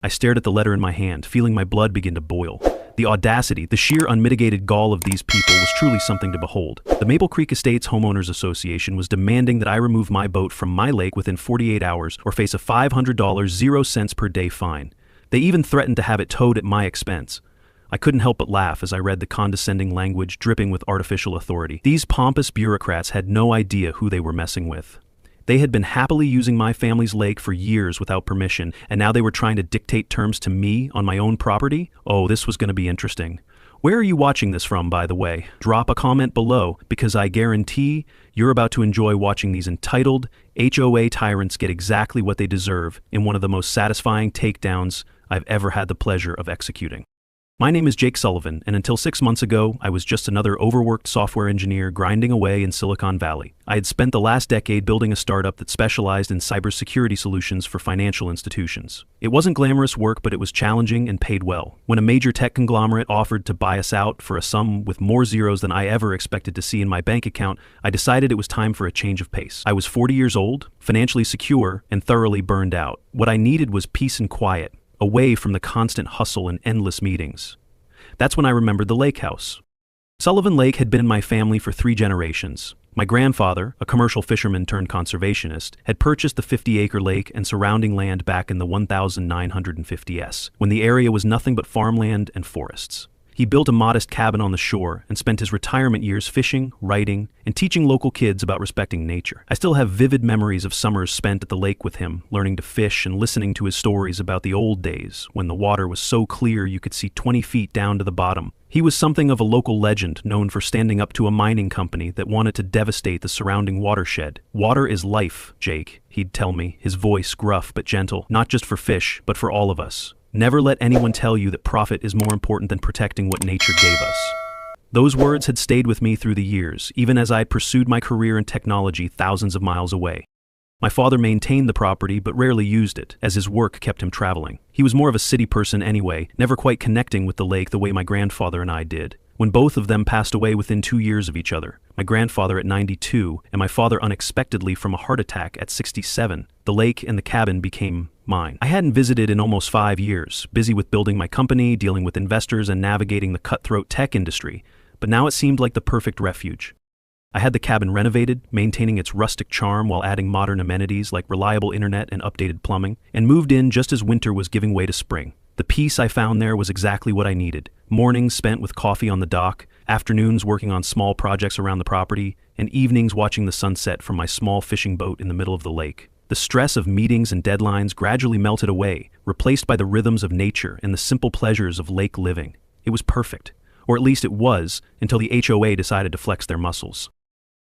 I stared at the letter in my hand, feeling my blood begin to boil. The audacity, the sheer unmitigated gall of these people was truly something to behold. The Maple Creek Estates Homeowners Association was demanding that I remove my boat from my lake within 48 hours or face a $500 0 cents per day fine. They even threatened to have it towed at my expense. I couldn't help but laugh as I read the condescending language dripping with artificial authority. These pompous bureaucrats had no idea who they were messing with. They had been happily using my family's lake for years without permission, and now they were trying to dictate terms to me on my own property? Oh, this was going to be interesting. Where are you watching this from, by the way? Drop a comment below, because I guarantee you're about to enjoy watching these entitled HOA tyrants get exactly what they deserve in one of the most satisfying takedowns I've ever had the pleasure of executing. My name is Jake Sullivan, and until 6 months ago, I was just another overworked software engineer grinding away in Silicon Valley. I had spent the last decade building a startup that specialized in cybersecurity solutions for financial institutions. It wasn't glamorous work, but it was challenging and paid well. When a major tech conglomerate offered to buy us out for a sum with more zeros than I ever expected to see in my bank account, I decided it was time for a change of pace. I was 40 years old, financially secure, and thoroughly burned out. What I needed was peace and quiet, away from the constant hustle and endless meetings. That's when I remembered the lake house. Sullivan Lake had been in my family for 3 generations. My grandfather, a commercial fisherman turned conservationist, had purchased the 50-acre lake and surrounding land back in the 1950s, when the area was nothing but farmland and forests. He built a modest cabin on the shore and spent his retirement years fishing, writing, and teaching local kids about respecting nature. I still have vivid memories of summers spent at the lake with him, learning to fish and listening to his stories about the old days when the water was so clear you could see 20 feet down to the bottom. He was something of a local legend, known for standing up to a mining company that wanted to devastate the surrounding watershed. "Water is life, Jake," he'd tell me, his voice gruff but gentle, "not just for fish, but for all of us. Never let anyone tell you that profit is more important than protecting what nature gave us." Those words had stayed with me through the years, even as I had pursued my career in technology thousands of miles away. My father maintained the property but rarely used it, as his work kept him traveling. He was more of a city person anyway, never quite connecting with the lake the way my grandfather and I did. When both of them passed away within 2 years of each other, my grandfather at 92 and my father unexpectedly from a heart attack at 67, the lake and the cabin became mine. I hadn't visited in almost 5 years, busy with building my company, dealing with investors, and navigating the cutthroat tech industry, but now it seemed like the perfect refuge. I had the cabin renovated, maintaining its rustic charm while adding modern amenities like reliable internet and updated plumbing, and moved in just as winter was giving way to spring. The peace I found there was exactly what I needed. Mornings spent with coffee on the dock, afternoons working on small projects around the property, and evenings watching the sunset from my small fishing boat in the middle of the lake. The stress of meetings and deadlines gradually melted away, replaced by the rhythms of nature and the simple pleasures of lake living. It was perfect, or at least it was, until the HOA decided to flex their muscles.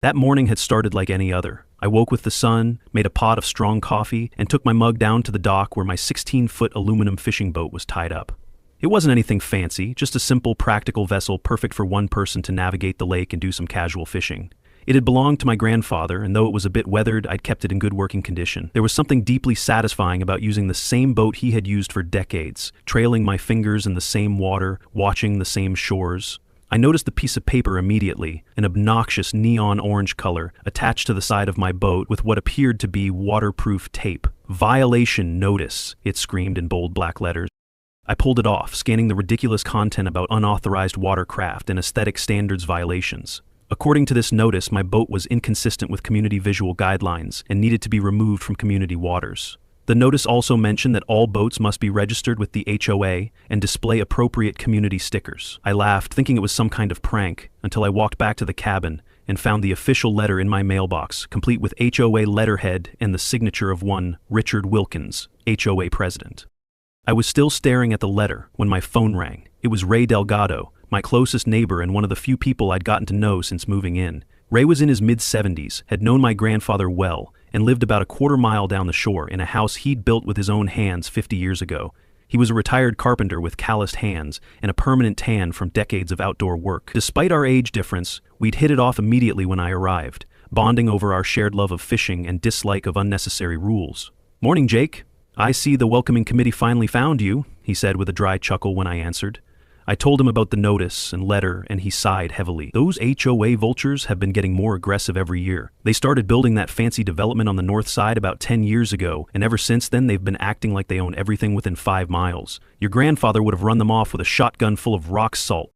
That morning had started like any other. I woke with the sun, made a pot of strong coffee, and took my mug down to the dock where my 16-foot aluminum fishing boat was tied up. It wasn't anything fancy, just a simple, practical vessel perfect for one person to navigate the lake and do some casual fishing. It had belonged to my grandfather, and though it was a bit weathered, I'd kept it in good working condition. There was something deeply satisfying about using the same boat he had used for decades, trailing my fingers in the same water, watching the same shores. I noticed the piece of paper immediately, an obnoxious neon orange color, attached to the side of my boat with what appeared to be waterproof tape. "Violation notice," it screamed in bold black letters. I pulled it off, scanning the ridiculous content about unauthorized watercraft and aesthetic standards violations. According to this notice, my boat was inconsistent with community visual guidelines and needed to be removed from community waters. The notice also mentioned that all boats must be registered with the HOA and display appropriate community stickers. I laughed, thinking it was some kind of prank, until I walked back to the cabin and found the official letter in my mailbox, complete with HOA letterhead and the signature of one Richard Wilkins, HOA president. I was still staring at the letter when my phone rang. It was Ray Delgado, my closest neighbor and one of the few people I'd gotten to know since moving in. Ray was in his mid-70s, had known my grandfather well, and lived about a quarter mile down the shore in a house he'd built with his own hands 50 years ago. He was a retired carpenter with calloused hands and a permanent tan from decades of outdoor work. Despite our age difference, we'd hit it off immediately when I arrived, bonding over our shared love of fishing and dislike of unnecessary rules. "Morning, Jake. I see the welcoming committee finally found you," he said with a dry chuckle when I answered. I told him about the notice and letter, and he sighed heavily. Those HOA vultures have been getting more aggressive every year. They started building that fancy development on the north side about 10 years ago, and ever since then they've been acting like they own everything within 5 miles. Your grandfather would have run them off with a shotgun full of rock salt.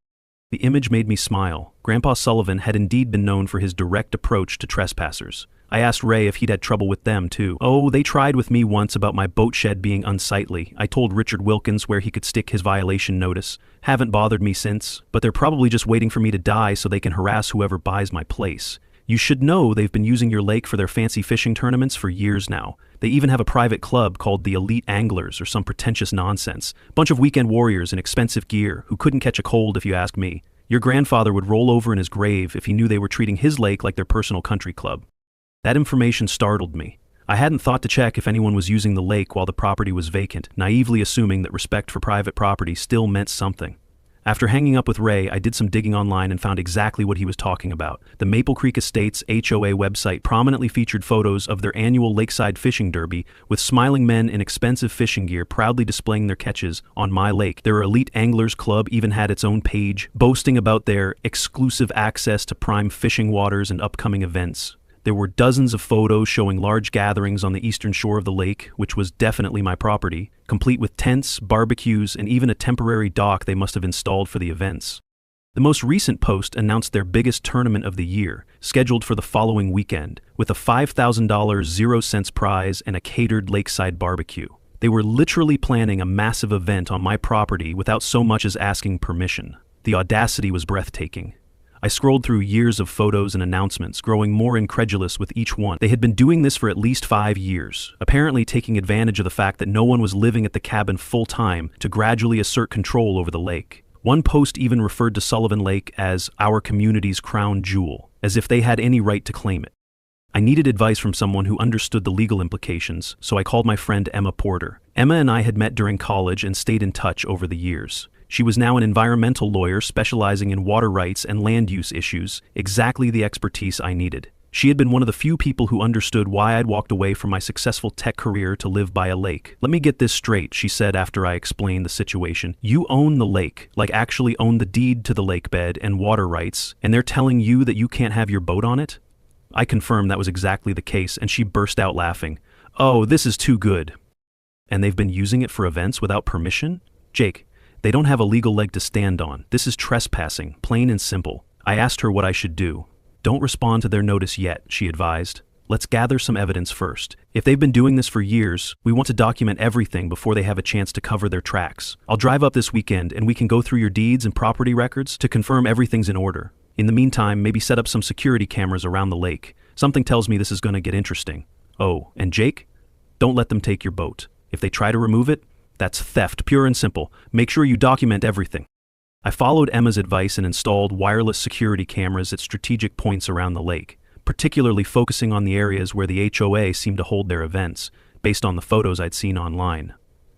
The image made me smile. Grandpa Sullivan had indeed been known for his direct approach to trespassers. I asked Ray if he'd had trouble with them too. Oh, they tried with me once about my boat shed being unsightly. I told Richard Wilkins where he could stick his violation notice. Haven't bothered me since, but they're probably just waiting for me to die so they can harass whoever buys my place. You should know they've been using your lake for their fancy fishing tournaments for years now. They even have a private club called the Elite Anglers or some pretentious nonsense. Bunch of weekend warriors in expensive gear who couldn't catch a cold if you ask me. Your grandfather would roll over in his grave if he knew they were treating his lake like their personal country club. That information startled me. I hadn't thought to check if anyone was using the lake while the property was vacant, naively assuming that respect for private property still meant something. After hanging up with Ray, I did some digging online and found exactly what he was talking about. The Maple Creek Estates HOA website prominently featured photos of their annual lakeside fishing derby, with smiling men in expensive fishing gear proudly displaying their catches on my lake. Their Elite Anglers Club even had its own page, boasting about their exclusive access to prime fishing waters and upcoming events. There were dozens of photos showing large gatherings on the eastern shore of the lake, which was definitely my property, complete with tents, barbecues, and even a temporary dock they must have installed for the events. The most recent post announced their biggest tournament of the year, scheduled for the following weekend, with a $5,000 0-cents prize and a catered lakeside barbecue. They were literally planning a massive event on my property without so much as asking permission. The audacity was breathtaking. I scrolled through years of photos and announcements, growing more incredulous with each one. They had been doing this for at least 5 years, apparently taking advantage of the fact that no one was living at the cabin full-time to gradually assert control over the lake. One post even referred to Sullivan Lake as our community's crown jewel, as if they had any right to claim it. I needed advice from someone who understood the legal implications, so I called my friend Emma Porter. Emma and I had met during college and stayed in touch over the years. She was now an environmental lawyer specializing in water rights and land use issues, exactly the expertise I needed. She had been one of the few people who understood why I'd walked away from my successful tech career to live by a lake. Let me get this straight, she said after I explained the situation. You own the lake, like actually own the deed to the lake bed and water rights, and they're telling you that you can't have your boat on it? I confirmed that was exactly the case, and she burst out laughing. Oh, this is too good. And they've been using it for events without permission? Jake, they don't have a legal leg to stand on. This is trespassing, plain and simple. I asked her what I should do. Don't respond to their notice yet, she advised. Let's gather some evidence first. If they've been doing this for years, we want to document everything before they have a chance to cover their tracks. I'll drive up this weekend and we can go through your deeds and property records to confirm everything's in order. In the meantime, maybe set up some security cameras around the lake. Something tells me this is going to get interesting. Oh, and Jake? Don't let them take your boat. If they try to remove it, that's theft, pure and simple. Make sure you document everything. I followed Emma's advice and installed wireless security cameras at strategic points around the lake, particularly focusing on the areas where the HOA seemed to hold their events, based on the photos I'd seen online.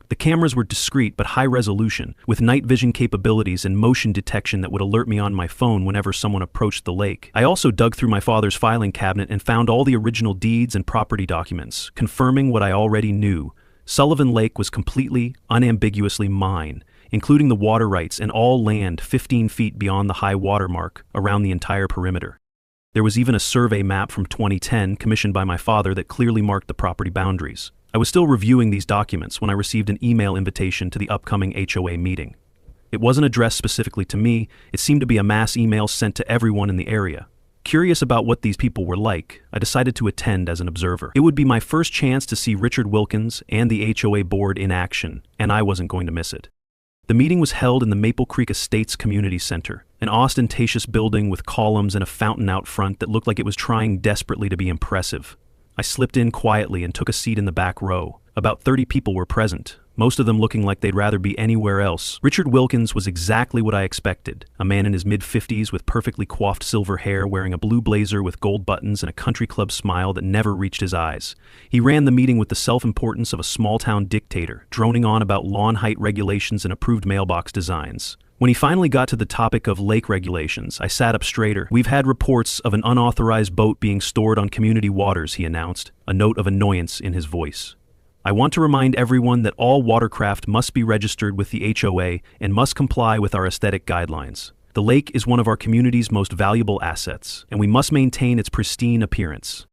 The cameras were discreet but high resolution, with night vision capabilities and motion detection that would alert me on my phone whenever someone approached the lake. I also dug through my father's filing cabinet and found all the original deeds and property documents, confirming what I already knew. Sullivan Lake was completely, unambiguously mine, including the water rights and all land 15 feet beyond the high water mark around the entire perimeter. There was even a survey map from 2010 commissioned by my father that clearly marked the property boundaries. I was still reviewing these documents when I received an email invitation to the upcoming HOA meeting. It wasn't addressed specifically to me, it seemed to be a mass email sent to everyone in the area. Curious about what these people were like, I decided to attend as an observer. It would be my first chance to see Richard Wilkins and the HOA board in action, and I wasn't going to miss it. The meeting was held in the Maple Creek Estates Community Center, an ostentatious building with columns and a fountain out front that looked like it was trying desperately to be impressive. I slipped in quietly and took a seat in the back row. About 30 people were present, most of them looking like they'd rather be anywhere else. Richard Wilkins was exactly what I expected, a man in his mid-50s with perfectly coiffed silver hair, wearing a blue blazer with gold buttons and a country club smile that never reached his eyes. He ran the meeting with the self-importance of a small-town dictator, droning on about lawn height regulations and approved mailbox designs. When he finally got to the topic of lake regulations, I sat up straighter. We've had reports of an unauthorized boat being stored on community waters, he announced, a note of annoyance in his voice. I want to remind everyone that all watercraft must be registered with the HOA and must comply with our aesthetic guidelines. The lake is one of our community's most valuable assets, and we must maintain its pristine appearance.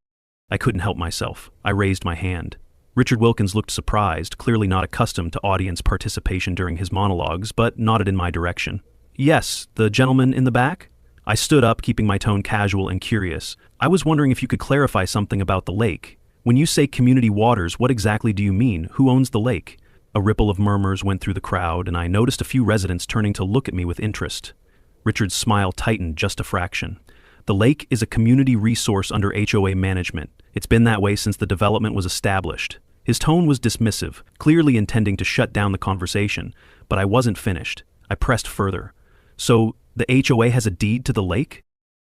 I couldn't help myself. I raised my hand. Richard Wilkins looked surprised, clearly not accustomed to audience participation during his monologues, but nodded in my direction. Yes, the gentleman in the back? I stood up, keeping my tone casual and curious. I was wondering if you could clarify something about the lake. When you say community waters, what exactly do you mean? Who owns the lake? A ripple of murmurs went through the crowd, and I noticed a few residents turning to look at me with interest. Richard's smile tightened just a fraction. The lake is a community resource under HOA management. It's been that way since the development was established. His tone was dismissive, clearly intending to shut down the conversation, but I wasn't finished. I pressed further. So, the HOA has a deed to the lake?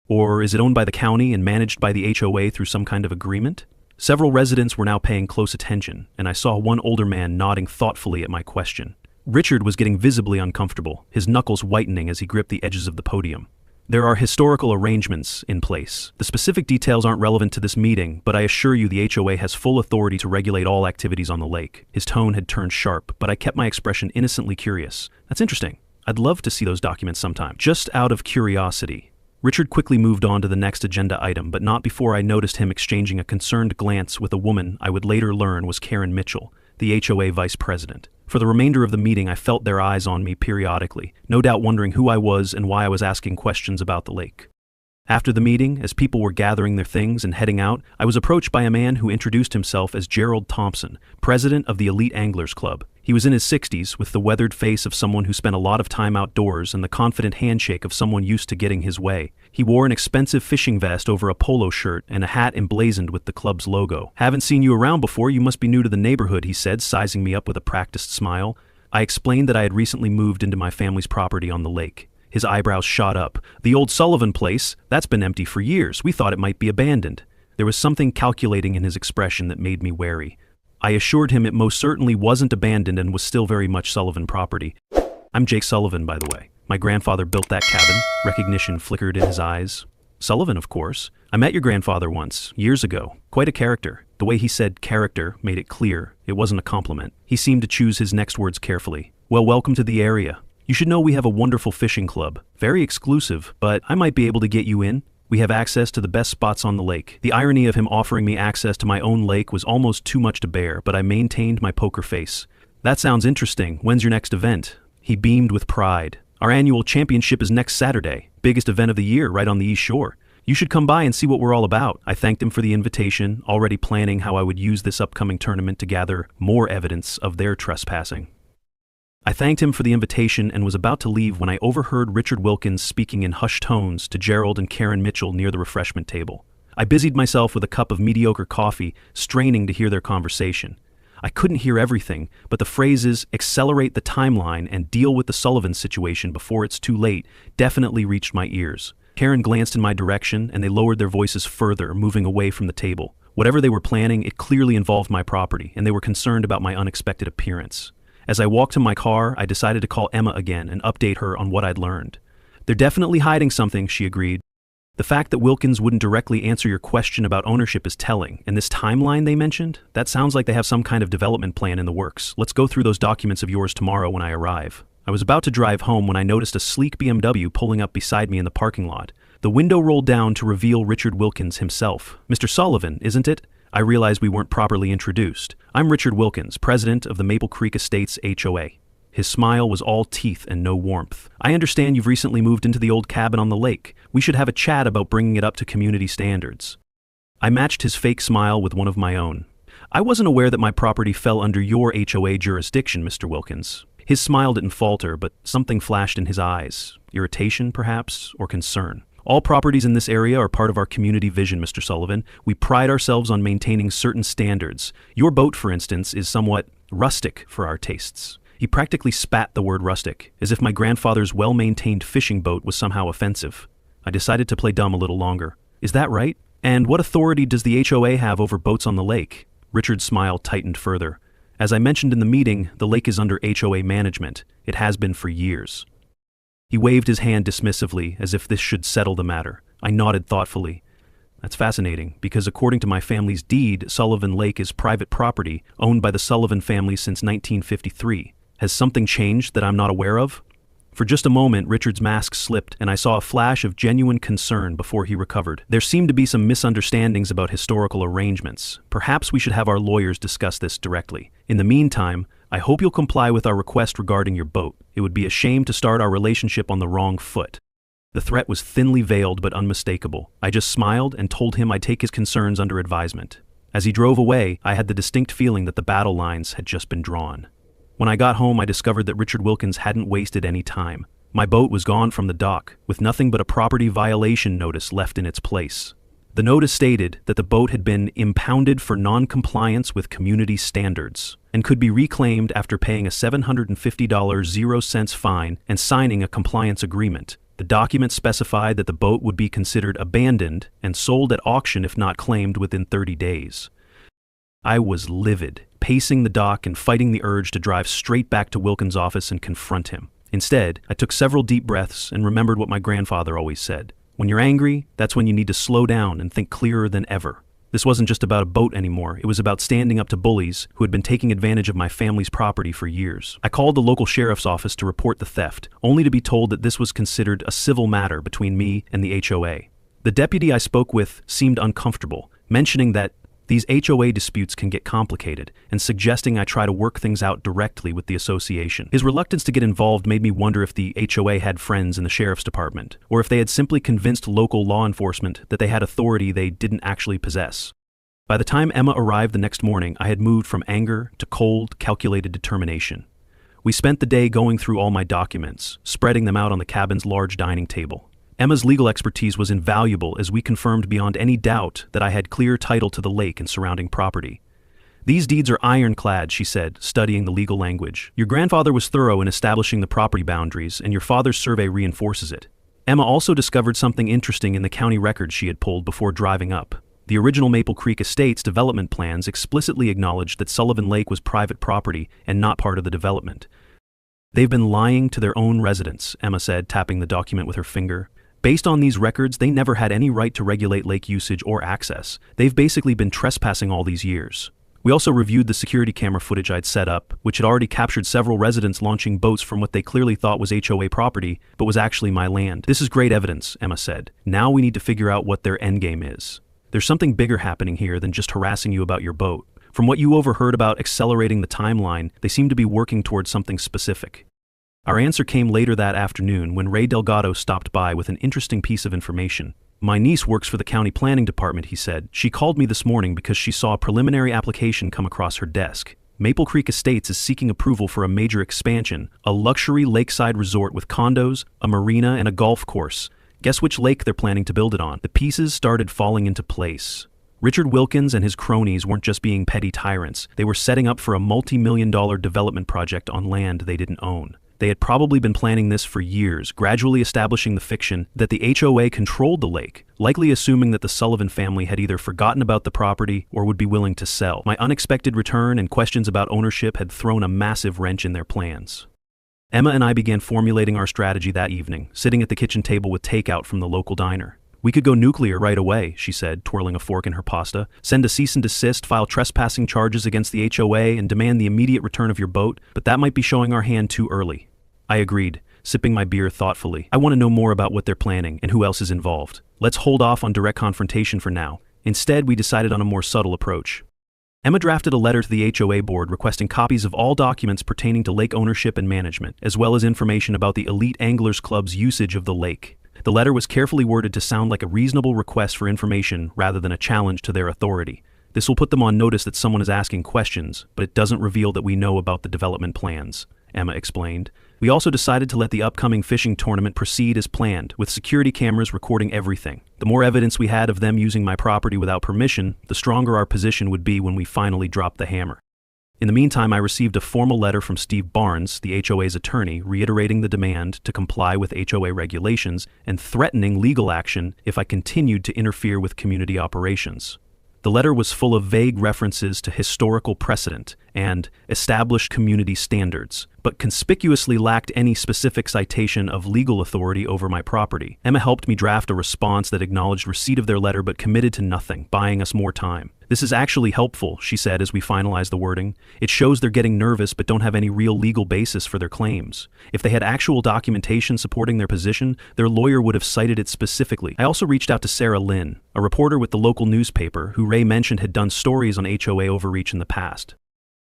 Or is it owned by the county and managed by the HOA through some kind of agreement? Several residents were now paying close attention, and I saw one older man nodding thoughtfully at my question. Richard was getting visibly uncomfortable, his knuckles whitening as he gripped the edges of the podium. There are historical arrangements in place. The specific details aren't relevant to this meeting, but I assure you the HOA has full authority to regulate all activities on the lake. His tone had turned sharp, but I kept my expression innocently curious. That's interesting. I'd love to see those documents sometime. Just out of curiosity. Richard quickly moved on to the next agenda item, but not before I noticed him exchanging a concerned glance with a woman I would later learn was Karen Mitchell, the HOA vice president. For the remainder of the meeting, I felt their eyes on me periodically, no doubt wondering who I was and why I was asking questions about the lake. After the meeting, as people were gathering their things and heading out, I was approached by a man who introduced himself as Gerald Thompson, president of the Elite Anglers Club. He was in his 60s, with the weathered face of someone who spent a lot of time outdoors and the confident handshake of someone used to getting his way. He wore an expensive fishing vest over a polo shirt and a hat emblazoned with the club's logo. "Haven't seen you around before, you must be new to the neighborhood," he said, sizing me up with a practiced smile. I explained that I had recently moved into my family's property on the lake. His eyebrows shot up. "The old Sullivan place? That's been empty for years. We thought it might be abandoned." There was something calculating in his expression that made me wary. I assured him it most certainly wasn't abandoned and was still very much Sullivan property. "I'm Jake Sullivan, by the way. My grandfather built that cabin." Recognition flickered in his eyes. "Sullivan, of course. I met your grandfather once, years ago. Quite a character." The way he said character made it clear it wasn't a compliment. He seemed to choose his next words carefully. "Well, welcome to the area. You should know we have a wonderful fishing club. Very exclusive, but I might be able to get you in. We have access to the best spots on the lake." The irony of him offering me access to my own lake was almost too much to bear, but I maintained my poker face. "That sounds interesting. When's your next event?" He beamed with pride. "Our annual championship is next Saturday. Biggest event of the year, right on the East Shore. You should come by and see what we're all about." I thanked him for the invitation, already planning how I would use this upcoming tournament to gather more evidence of their trespassing. I thanked him for the invitation and was about to leave when I overheard Richard Wilkins speaking in hushed tones to Gerald and Karen Mitchell near the refreshment table. I busied myself with a cup of mediocre coffee, straining to hear their conversation. I couldn't hear everything, but the phrases "accelerate the timeline" and "deal with the Sullivan situation before it's too late" definitely reached my ears. Karen glanced in my direction and they lowered their voices further, moving away from the table. Whatever they were planning, it clearly involved my property, and they were concerned about my unexpected appearance. As I walked to my car, I decided to call Emma again and update her on what I'd learned. "They're definitely hiding something," she agreed. "The fact that Wilkins wouldn't directly answer your question about ownership is telling, and this timeline they mentioned, that sounds like they have some kind of development plan in the works. Let's go through those documents of yours tomorrow when I arrive." I was about to drive home when I noticed a sleek BMW pulling up beside me in the parking lot. The window rolled down to reveal Richard Wilkins himself. "Mr. Sullivan, isn't it?" I realized we weren't properly introduced. "I'm Richard Wilkins, president of the Maple Creek Estates HOA. His smile was all teeth and no warmth. "I understand you've recently moved into the old cabin on the lake. We should have a chat about bringing it up to community standards." I matched his fake smile with one of my own. "I wasn't aware that my property fell under your HOA jurisdiction, Mr. Wilkins." His smile didn't falter, but something flashed in his eyes. Irritation, perhaps, or concern. "All properties in this area are part of our community vision, Mr. Sullivan. We pride ourselves on maintaining certain standards. Your boat, for instance, is somewhat rustic for our tastes." He practically spat the word rustic, as if my grandfather's well-maintained fishing boat was somehow offensive. I decided to play dumb a little longer. "Is that right? And what authority does the HOA have over boats on the lake?" Richard's smile tightened further. "As I mentioned in the meeting, the lake is under HOA management. It has been for years." He waved his hand dismissively, as if this should settle the matter. I nodded thoughtfully. That's fascinating, because according to my family's deed, Sullivan Lake is private property owned by the Sullivan family since 1953. Has something changed that I'm not aware of? For just a moment, Richard's mask slipped, and I saw a flash of genuine concern before he recovered. There seemed to be some misunderstandings about historical arrangements. Perhaps we should have our lawyers discuss this directly. In the meantime, I hope you'll comply with our request regarding your boat. It would be a shame to start our relationship on the wrong foot. The threat was thinly veiled but unmistakable. I just smiled and told him I'd take his concerns under advisement. As he drove away, I had the distinct feeling that the battle lines had just been drawn. When I got home, I discovered that Richard Wilkins hadn't wasted any time. My boat was gone from the dock, with nothing but a property violation notice left in its place. The notice stated that the boat had been impounded for non-compliance with community standards and could be reclaimed after paying a $750.00 fine and signing a compliance agreement. The document specified that the boat would be considered abandoned and sold at auction if not claimed within 30 days. I was livid, pacing the dock and fighting the urge to drive straight back to Wilkins' office and confront him. Instead, I took several deep breaths and remembered what my grandfather always said. When you're angry, that's when you need to slow down and think clearer than ever. This wasn't just about a boat anymore, it was about standing up to bullies who had been taking advantage of my family's property for years. I called the local sheriff's office to report the theft, only to be told that this was considered a civil matter between me and the HOA. The deputy I spoke with seemed uncomfortable, mentioning that these HOA disputes can get complicated, and suggesting I try to work things out directly with the association. His reluctance to get involved made me wonder if the HOA had friends in the sheriff's department, or if they had simply convinced local law enforcement that they had authority they didn't actually possess. By the time Emma arrived the next morning, I had moved from anger to cold, calculated determination. We spent the day going through all my documents, spreading them out on the cabin's large dining table. Emma's legal expertise was invaluable as we confirmed beyond any doubt that I had clear title to the lake and surrounding property. These deeds are ironclad, she said, studying the legal language. Your grandfather was thorough in establishing the property boundaries, and your father's survey reinforces it. Emma also discovered something interesting in the county records she had pulled before driving up. The original Maple Creek Estates development plans explicitly acknowledged that Sullivan Lake was private property and not part of the development. They've been lying to their own residents, Emma said, tapping the document with her finger. Based on these records, they never had any right to regulate lake usage or access. They've basically been trespassing all these years. We also reviewed the security camera footage I'd set up, which had already captured several residents launching boats from what they clearly thought was HOA property, but was actually my land. This is great evidence, Emma said. Now we need to figure out what their endgame is. There's something bigger happening here than just harassing you about your boat. From what you overheard about accelerating the timeline, they seem to be working towards something specific. Our answer came later that afternoon when Ray Delgado stopped by with an interesting piece of information. My niece works for the county planning department, he said. She called me this morning because she saw a preliminary application come across her desk. Maple Creek Estates is seeking approval for a major expansion, a luxury lakeside resort with condos, a marina, and a golf course. Guess which lake they're planning to build it on? The pieces started falling into place. Richard Wilkins and his cronies weren't just being petty tyrants. They were setting up for a multi-million-dollar development project on land they didn't own. They had probably been planning this for years, gradually establishing the fiction that the HOA controlled the lake, likely assuming that the Sullivan family had either forgotten about the property or would be willing to sell. My unexpected return and questions about ownership had thrown a massive wrench in their plans. Emma and I began formulating our strategy that evening, sitting at the kitchen table with takeout from the local diner. We could go nuclear right away, she said, twirling a fork in her pasta. Send a cease and desist, file trespassing charges against the HOA, and demand the immediate return of your boat, but that might be showing our hand too early. I agreed, sipping my beer thoughtfully. I want to know more about what they're planning and who else is involved. Let's hold off on direct confrontation for now. Instead, we decided on a more subtle approach. Emma drafted a letter to the HOA board requesting copies of all documents pertaining to lake ownership and management, as well as information about the Elite Anglers Club's usage of the lake. The letter was carefully worded to sound like a reasonable request for information rather than a challenge to their authority. This will put them on notice that someone is asking questions, but it doesn't reveal that we know about the development plans, Emma explained. We also decided to let the upcoming fishing tournament proceed as planned, with security cameras recording everything. The more evidence we had of them using my property without permission, the stronger our position would be when we finally dropped the hammer. In the meantime, I received a formal letter from Steve Barnes, the HOA's attorney, reiterating the demand to comply with HOA regulations and threatening legal action if I continued to interfere with community operations. The letter was full of vague references to historical precedent and established community standards, but conspicuously lacked any specific citation of legal authority over my property. Emma helped me draft a response that acknowledged receipt of their letter but committed to nothing, buying us more time. "This is actually helpful," she said as we finalized the wording. "It shows they're getting nervous but don't have any real legal basis for their claims. If they had actual documentation supporting their position, their lawyer would have cited it specifically." I also reached out to Sarah Lynn, a reporter with the local newspaper who Ray mentioned had done stories on HOA overreach in the past.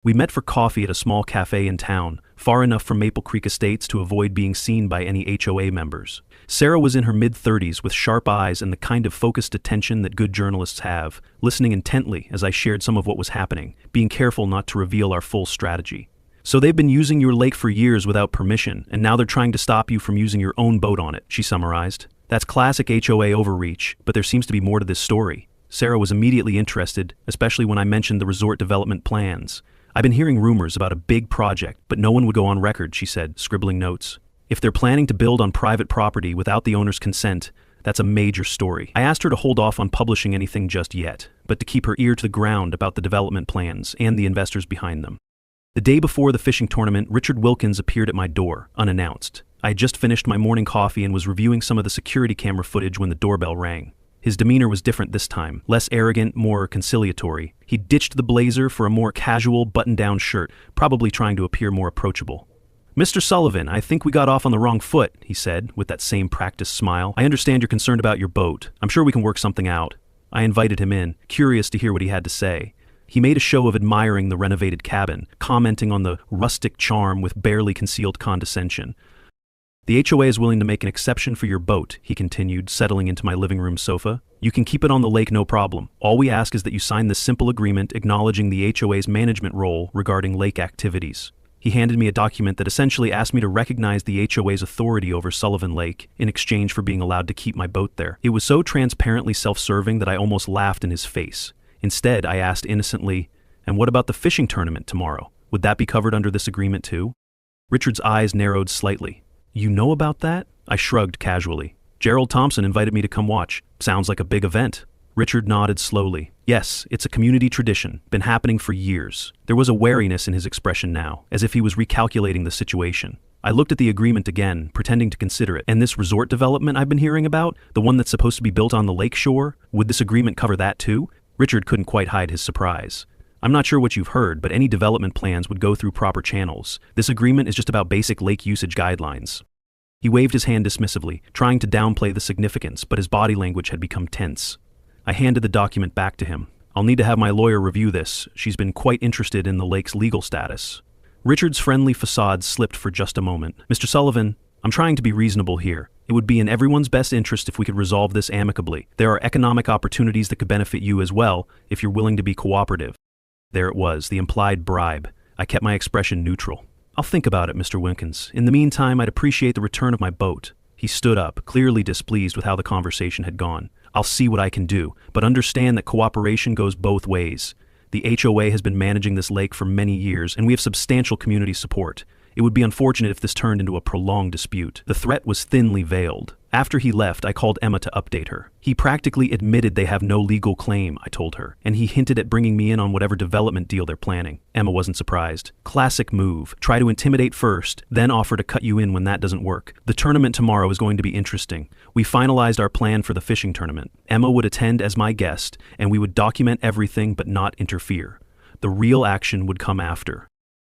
We met for coffee at a small cafe in town, far enough from Maple Creek Estates to avoid being seen by any HOA members. Sarah was in her mid-30s with sharp eyes and the kind of focused attention that good journalists have, listening intently as I shared some of what was happening, being careful not to reveal our full strategy. "So they've been using your lake for years without permission, and now they're trying to stop you from using your own boat on it," she summarized. "That's classic HOA overreach, but there seems to be more to this story." Sarah was immediately interested, especially when I mentioned the resort development plans. "I've been hearing rumors about a big project, but no one would go on record," she said, scribbling notes. "If they're planning to build on private property without the owner's consent, that's a major story." I asked her to hold off on publishing anything just yet, but to keep her ear to the ground about the development plans and the investors behind them. The day before the fishing tournament, Richard Wilkins appeared at my door, unannounced. I had just finished my morning coffee and was reviewing some of the security camera footage when the doorbell rang. His demeanor was different this time, less arrogant, more conciliatory. He ditched the blazer for a more casual, button-down shirt, probably trying to appear more approachable. "Mr. Sullivan, I think we got off on the wrong foot," he said, with that same practiced smile. "I understand you're concerned about your boat. I'm sure we can work something out." I invited him in, curious to hear what he had to say. He made a show of admiring the renovated cabin, commenting on the rustic charm with barely concealed condescension. "The HOA is willing to make an exception for your boat," he continued, settling into my living room sofa. "You can keep it on the lake, no problem. All we ask is that you sign this simple agreement acknowledging the HOA's management role regarding lake activities." He handed me a document that essentially asked me to recognize the HOA's authority over Sullivan Lake in exchange for being allowed to keep my boat there. It was so transparently self-serving that I almost laughed in his face. Instead, I asked innocently, "And what about the fishing tournament tomorrow? Would that be covered under this agreement too?" Richard's eyes narrowed slightly. "You know about that?" I shrugged casually. "Gerald Thompson invited me to come watch. Sounds like a big event." Richard nodded slowly. "Yes, it's a community tradition, been happening for years." There was a wariness in his expression now, as if he was recalculating the situation. I looked at the agreement again, pretending to consider it. "And this resort development I've been hearing about, the one that's supposed to be built on the lake shore, would this agreement cover that too?" Richard couldn't quite hide his surprise. "I'm not sure what you've heard, but any development plans would go through proper channels. This agreement is just about basic lake usage guidelines." He waved his hand dismissively, trying to downplay the significance, but his body language had become tense. I handed the document back to him. "I'll need to have my lawyer review this. She's been quite interested in the lake's legal status." Richard's friendly facade slipped for just a moment. "Mr. Sullivan, I'm trying to be reasonable here. It would be in everyone's best interest if we could resolve this amicably. There are economic opportunities that could benefit you as well, if you're willing to be cooperative." There it was, the implied bribe. I kept my expression neutral. "I'll think about it, Mr. Wilkins. In the meantime, I'd appreciate the return of my boat." He stood up, clearly displeased with how the conversation had gone. "I'll see what I can do, but understand that cooperation goes both ways. The HOA has been managing this lake for many years, and we have substantial community support. It would be unfortunate if this turned into a prolonged dispute." The threat was thinly veiled. After he left, I called Emma to update her. "He practically admitted they have no legal claim," I told her, "and he hinted at bringing me in on whatever development deal they're planning." Emma wasn't surprised. "Classic move. Try to intimidate first, then offer to cut you in when that doesn't work. The tournament tomorrow is going to be interesting. We finalized our plan for the fishing tournament. Emma would attend as my guest, and we would document everything but not interfere. The real action would come after."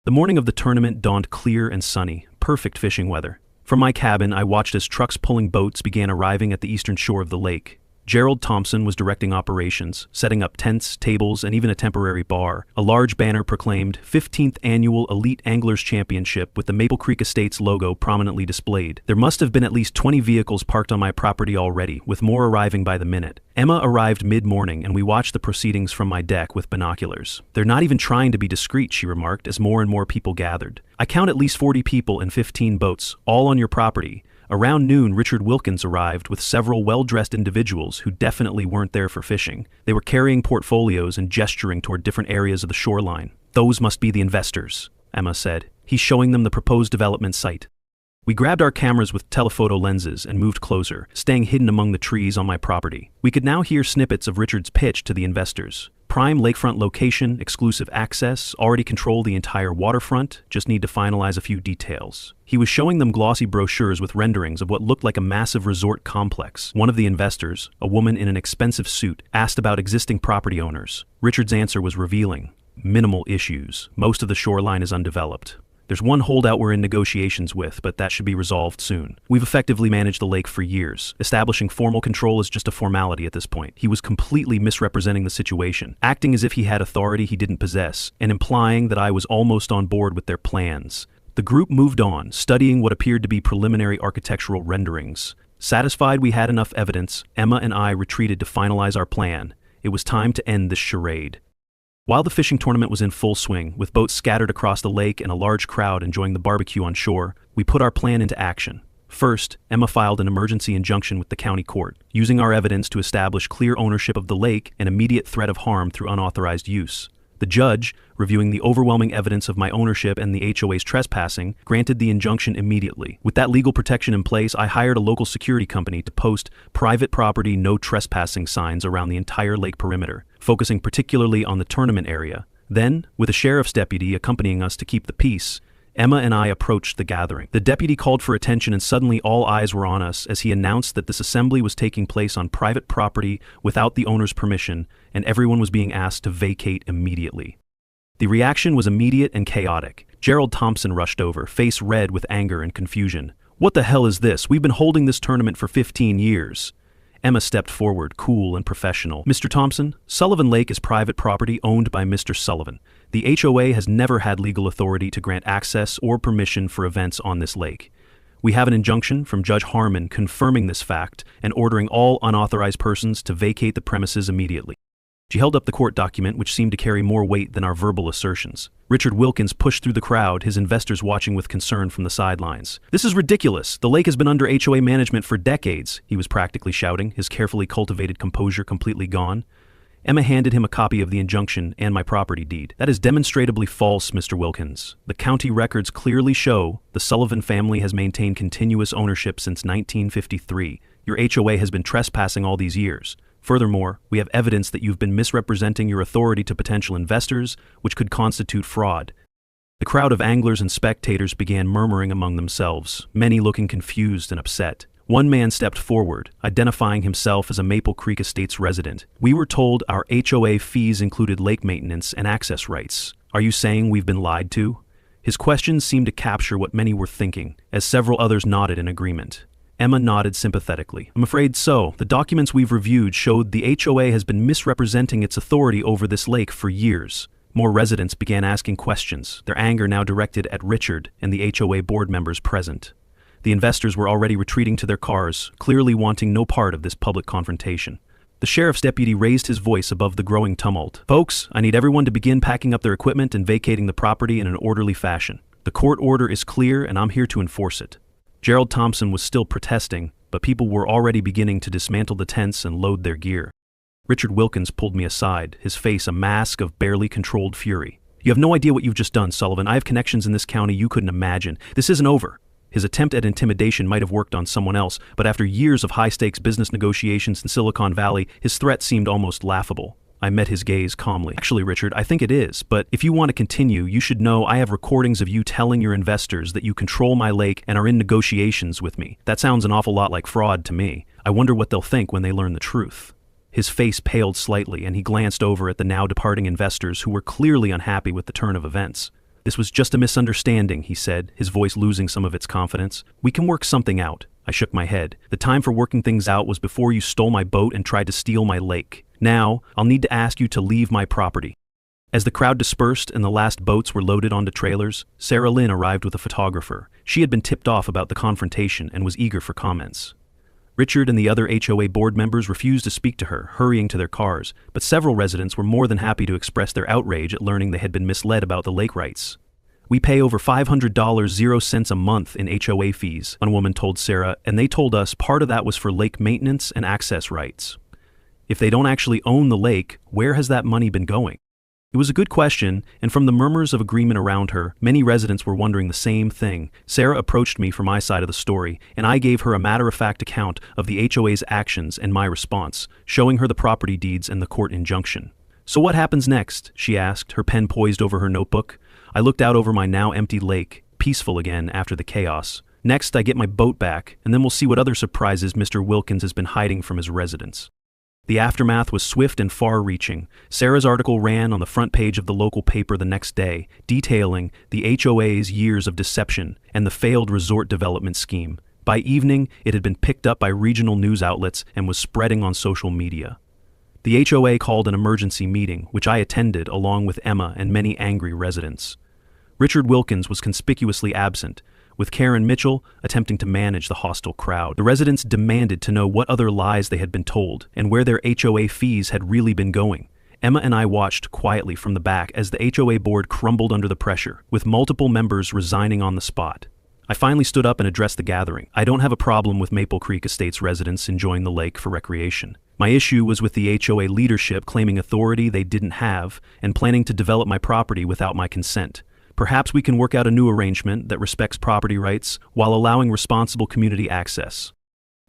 The morning of the tournament dawned clear and sunny, perfect fishing weather. From my cabin, I watched as trucks pulling boats began arriving at the eastern shore of the lake. Gerald Thompson was directing operations, setting up tents, tables, and even a temporary bar. A large banner proclaimed 15th Annual Elite Anglers Championship with the Maple Creek Estates logo prominently displayed. There must have been at least 20 vehicles parked on my property already, with more arriving by the minute. Emma arrived mid-morning and we watched the proceedings from my deck with binoculars. "They're not even trying to be discreet," she remarked as more and more people gathered. "I count at least 40 people and 15 boats, all on your property." Around noon, Richard Wilkins arrived with several well-dressed individuals who definitely weren't there for fishing. They were carrying portfolios and gesturing toward different areas of the shoreline. "Those must be the investors," Emma said. "He's showing them the proposed development site." We grabbed our cameras with telephoto lenses and moved closer, staying hidden among the trees on my property. We could now hear snippets of Richard's pitch to the investors. Prime lakefront location, exclusive access, already control the entire waterfront, just need to finalize a few details. He was showing them glossy brochures with renderings of what looked like a massive resort complex. One of the investors, a woman in an expensive suit, asked about existing property owners. Richard's answer was revealing. Minimal issues. Most of the shoreline is undeveloped. There's one holdout we're in negotiations with, but that should be resolved soon. We've effectively managed the lake for years. Establishing formal control is just a formality at this point. He was completely misrepresenting the situation, acting as if he had authority he didn't possess, and implying that I was almost on board with their plans. The group moved on, studying what appeared to be preliminary architectural renderings. Satisfied we had enough evidence, Emma and I retreated to finalize our plan. It was time to end this charade. While the fishing tournament was in full swing, with boats scattered across the lake and a large crowd enjoying the barbecue on shore, we put our plan into action. First, Emma filed an emergency injunction with the county court, using our evidence to establish clear ownership of the lake and immediate threat of harm through unauthorized use. The judge, reviewing the overwhelming evidence of my ownership and the HOA's trespassing, granted the injunction immediately. With that legal protection in place, I hired a local security company to post private property no trespassing signs around the entire lake perimeter, focusing particularly on the tournament area. Then, with a sheriff's deputy accompanying us to keep the peace, Emma and I approached the gathering. The deputy called for attention and suddenly all eyes were on us as he announced that this assembly was taking place on private property without the owner's permission, and everyone was being asked to vacate immediately. The reaction was immediate and chaotic. Gerald Thompson rushed over, face red with anger and confusion. "What the hell is this? We've been holding this tournament for 15 years. Emma stepped forward, cool and professional. "Mr. Thompson, Sullivan Lake is private property owned by Mr. Sullivan. The HOA has never had legal authority to grant access or permission for events on this lake. We have an injunction from Judge Harmon confirming this fact and ordering all unauthorized persons to vacate the premises immediately." She held up the court document, which seemed to carry more weight than our verbal assertions. Richard Wilkins pushed through the crowd, his investors watching with concern from the sidelines. "This is ridiculous. The lake has been under HOA management for decades," he was practically shouting, his carefully cultivated composure completely gone. Emma handed him a copy of the injunction and my property deed. "That is demonstrably false, Mr. Wilkins. The county records clearly show the Sullivan family has maintained continuous ownership since 1953. Your HOA has been trespassing all these years. Furthermore, we have evidence that you've been misrepresenting your authority to potential investors, which could constitute fraud." The crowd of anglers and spectators began murmuring among themselves, many looking confused and upset. One man stepped forward, identifying himself as a Maple Creek Estates resident. "We were told our HOA fees included lake maintenance and access rights. Are you saying we've been lied to?" His questions seemed to capture what many were thinking, as several others nodded in agreement. Emma nodded sympathetically. "I'm afraid so. The documents we've reviewed showed the HOA has been misrepresenting its authority over this lake for years." More residents began asking questions, their anger now directed at Richard and the HOA board members present. The investors were already retreating to their cars, clearly wanting no part of this public confrontation. The sheriff's deputy raised his voice above the growing tumult. "Folks, I need everyone to begin packing up their equipment and vacating the property in an orderly fashion. The court order is clear and I'm here to enforce it." Gerald Thompson was still protesting, but people were already beginning to dismantle the tents and load their gear. Richard Wilkins pulled me aside, his face a mask of barely controlled fury. "You have no idea what you've just done, Sullivan. I have connections in this county you couldn't imagine. This isn't over." His attempt at intimidation might have worked on someone else, but after years of high-stakes business negotiations in Silicon Valley, his threat seemed almost laughable. I met his gaze calmly. "Actually, Richard, I think it is, but if you want to continue, you should know I have recordings of you telling your investors that you control my lake and are in negotiations with me. That sounds an awful lot like fraud to me. I wonder what they'll think when they learn the truth." His face paled slightly and he glanced over at the now departing investors who were clearly unhappy with the turn of events. "This was just a misunderstanding," he said, his voice losing some of its confidence. "We can work something out." I shook my head. "The time for working things out was before you stole my boat and tried to steal my lake. Now, I'll need to ask you to leave my property." As the crowd dispersed and the last boats were loaded onto trailers, Sarah Lynn arrived with a photographer. She had been tipped off about the confrontation and was eager for comments. Richard and the other HOA board members refused to speak to her, hurrying to their cars, but several residents were more than happy to express their outrage at learning they had been misled about the lake rights. "We pay over $500 0 cents a month in HOA fees," one woman told Sarah, "and they told us part of that was for lake maintenance and access rights. If they don't actually own the lake, where has that money been going?" It was a good question, and from the murmurs of agreement around her, many residents were wondering the same thing. Sarah approached me for my side of the story, and I gave her a matter-of-fact account of the HOA's actions and my response, showing her the property deeds and the court injunction. "So what happens next?" she asked, her pen poised over her notebook. I looked out over my now empty lake, peaceful again after the chaos. "Next, I get my boat back, and then we'll see what other surprises Mr. Wilkins has been hiding from his residents." The aftermath was swift and far-reaching. Sarah's article ran on the front page of the local paper the next day, detailing the HOA's years of deception and the failed resort development scheme. By evening, it had been picked up by regional news outlets and was spreading on social media. The HOA called an emergency meeting, which I attended along with Emma and many angry residents. Richard Wilkins was conspicuously absent, with Karen Mitchell attempting to manage the hostile crowd. The residents demanded to know what other lies they had been told and where their HOA fees had really been going. Emma and I watched quietly from the back as the HOA board crumbled under the pressure, with multiple members resigning on the spot. I finally stood up and addressed the gathering. I don't have a problem with Maple Creek Estates residents enjoying the lake for recreation. My issue was with the HOA leadership claiming authority they didn't have and planning to develop my property without my consent. Perhaps we can work out a new arrangement that respects property rights while allowing responsible community access.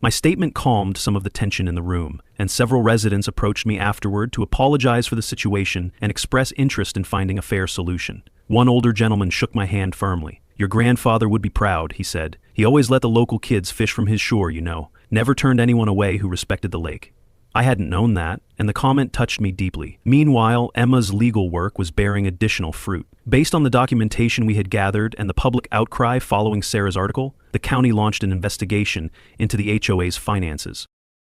My statement calmed some of the tension in the room, and several residents approached me afterward to apologize for the situation and express interest in finding a fair solution. One older gentleman shook my hand firmly. "Your grandfather would be proud," he said. "He always let the local kids fish from his shore, you know. Never turned anyone away who respected the lake." I hadn't known that, and the comment touched me deeply. Meanwhile, Emma's legal work was bearing additional fruit. Based on the documentation we had gathered and the public outcry following Sarah's article, the county launched an investigation into the HOA's finances.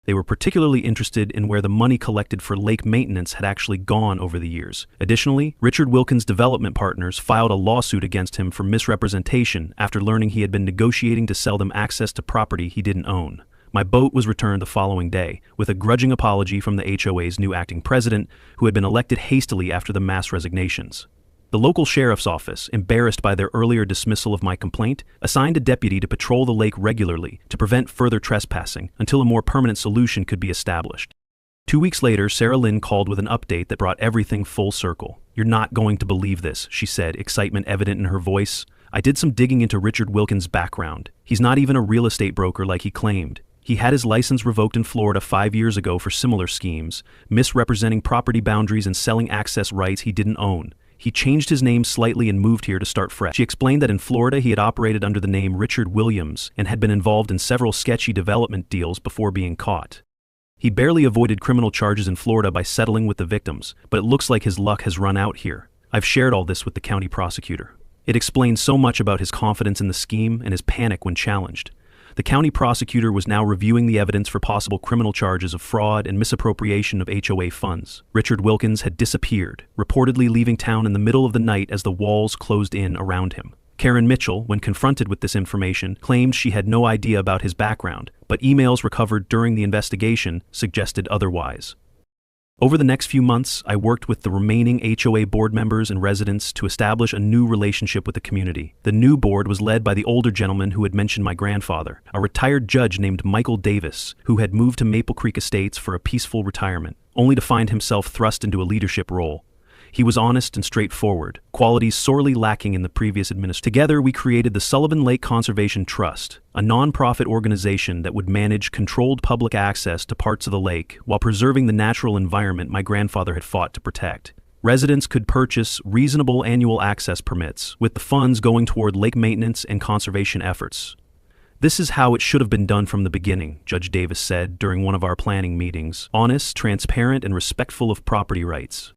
They were particularly interested in where the money collected for lake maintenance had actually gone over the years. Additionally, Richard Wilkins' development partners filed a lawsuit against him for misrepresentation after learning he had been negotiating to sell them access to property he didn't own. My boat was returned the following day, with a grudging apology from the HOA's new acting president, who had been elected hastily after the mass resignations. The local sheriff's office, embarrassed by their earlier dismissal of my complaint, assigned a deputy to patrol the lake regularly to prevent further trespassing until a more permanent solution could be established. 2 weeks later, Sarah Lynn called with an update that brought everything full circle. "You're not going to believe this," she said, excitement evident in her voice. "I did some digging into Richard Wilkins' background. He's not even a real estate broker like he claimed. He had his license revoked in Florida 5 years ago for similar schemes, misrepresenting property boundaries and selling access rights he didn't own. He changed his name slightly and moved here to start fresh." She explained that in Florida he had operated under the name Richard Williams and had been involved in several sketchy development deals before being caught. He barely avoided criminal charges in Florida by settling with the victims, but it looks like his luck has run out here. I've shared all this with the county prosecutor. It explains so much about his confidence in the scheme and his panic when challenged. The county prosecutor was now reviewing the evidence for possible criminal charges of fraud and misappropriation of HOA funds. Richard Wilkins had disappeared, reportedly leaving town in the middle of the night as the walls closed in around him. Karen Mitchell, when confronted with this information, claimed she had no idea about his background, but emails recovered during the investigation suggested otherwise. Over the next few months, I worked with the remaining HOA board members and residents to establish a new relationship with the community. The new board was led by the older gentleman who had mentioned my grandfather, a retired judge named Michael Davis, who had moved to Maple Creek Estates for a peaceful retirement, only to find himself thrust into a leadership role. He was honest and straightforward, qualities sorely lacking in the previous administration. Together, we created the Sullivan Lake Conservation Trust, a non-profit organization that would manage controlled public access to parts of the lake while preserving the natural environment my grandfather had fought to protect. Residents could purchase reasonable annual access permits, with the funds going toward lake maintenance and conservation efforts. "This is how it should have been done from the beginning," Judge Davis said during one of our planning meetings. "Honest, transparent, and respectful of property rights."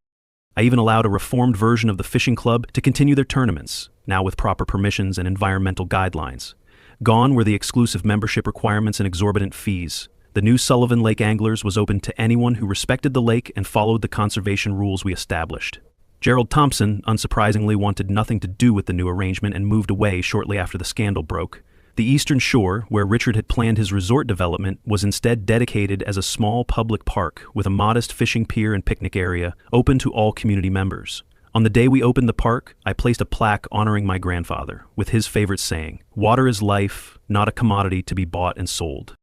I even allowed a reformed version of the fishing club to continue their tournaments, now with proper permissions and environmental guidelines. Gone were the exclusive membership requirements and exorbitant fees. The new Sullivan Lake Anglers was open to anyone who respected the lake and followed the conservation rules we established. Gerald Thompson, unsurprisingly, wanted nothing to do with the new arrangement and moved away shortly after the scandal broke. The eastern shore, where Richard had planned his resort development, was instead dedicated as a small public park with a modest fishing pier and picnic area, open to all community members. On the day we opened the park, I placed a plaque honoring my grandfather, with his favorite saying, "Water is life, not a commodity to be bought and sold."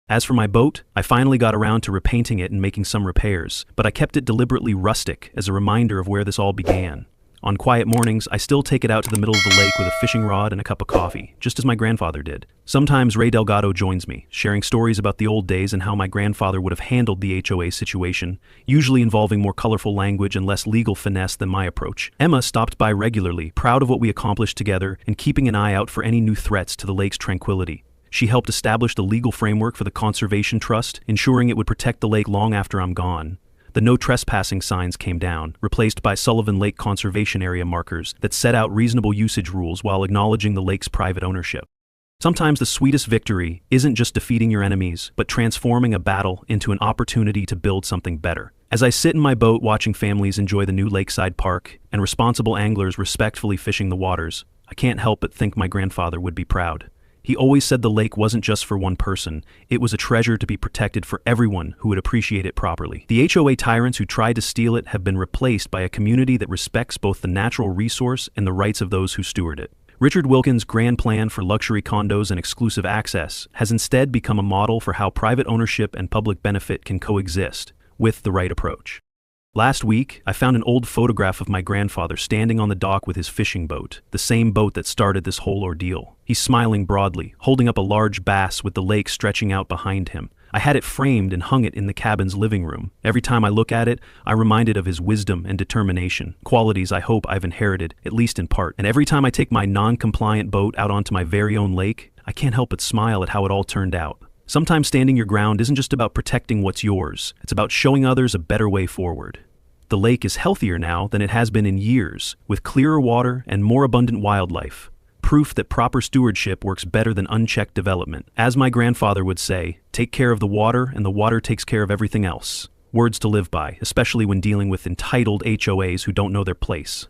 As for my boat, I finally got around to repainting it and making some repairs, but I kept it deliberately rustic as a reminder of where this all began. On quiet mornings, I still take it out to the middle of the lake with a fishing rod and a cup of coffee, just as my grandfather did. Sometimes Ray Delgado joins me, sharing stories about the old days and how my grandfather would have handled the HOA situation, usually involving more colorful language and less legal finesse than my approach. Emma stopped by regularly, proud of what we accomplished together and keeping an eye out for any new threats to the lake's tranquility. She helped establish the legal framework for the Conservation Trust, ensuring it would protect the lake long after I'm gone. The no trespassing signs came down, replaced by Sullivan Lake Conservation Area markers that set out reasonable usage rules while acknowledging the lake's private ownership. Sometimes the sweetest victory isn't just defeating your enemies, but transforming a battle into an opportunity to build something better. As I sit in my boat watching families enjoy the new lakeside park and responsible anglers respectfully fishing the waters, I can't help but think my grandfather would be proud. He always said the lake wasn't just for one person, it was a treasure to be protected for everyone who would appreciate it properly. The HOA tyrants who tried to steal it have been replaced by a community that respects both the natural resource and the rights of those who steward it. Richard Wilkins' grand plan for luxury condos and exclusive access has instead become a model for how private ownership and public benefit can coexist, with the right approach. Last week, I found an old photograph of my grandfather standing on the dock with his fishing boat, the same boat that started this whole ordeal. He's smiling broadly, holding up a large bass with the lake stretching out behind him. I had it framed and hung it in the cabin's living room. Every time I look at it, I'm reminded of his wisdom and determination, qualities I hope I've inherited, at least in part. And every time I take my non-compliant boat out onto my very own lake, I can't help but smile at how it all turned out. Sometimes standing your ground isn't just about protecting what's yours, it's about showing others a better way forward. The lake is healthier now than it has been in years, with clearer water and more abundant wildlife. Proof that proper stewardship works better than unchecked development. As my grandfather would say, take care of the water and the water takes care of everything else. Words to live by, especially when dealing with entitled HOAs who don't know their place.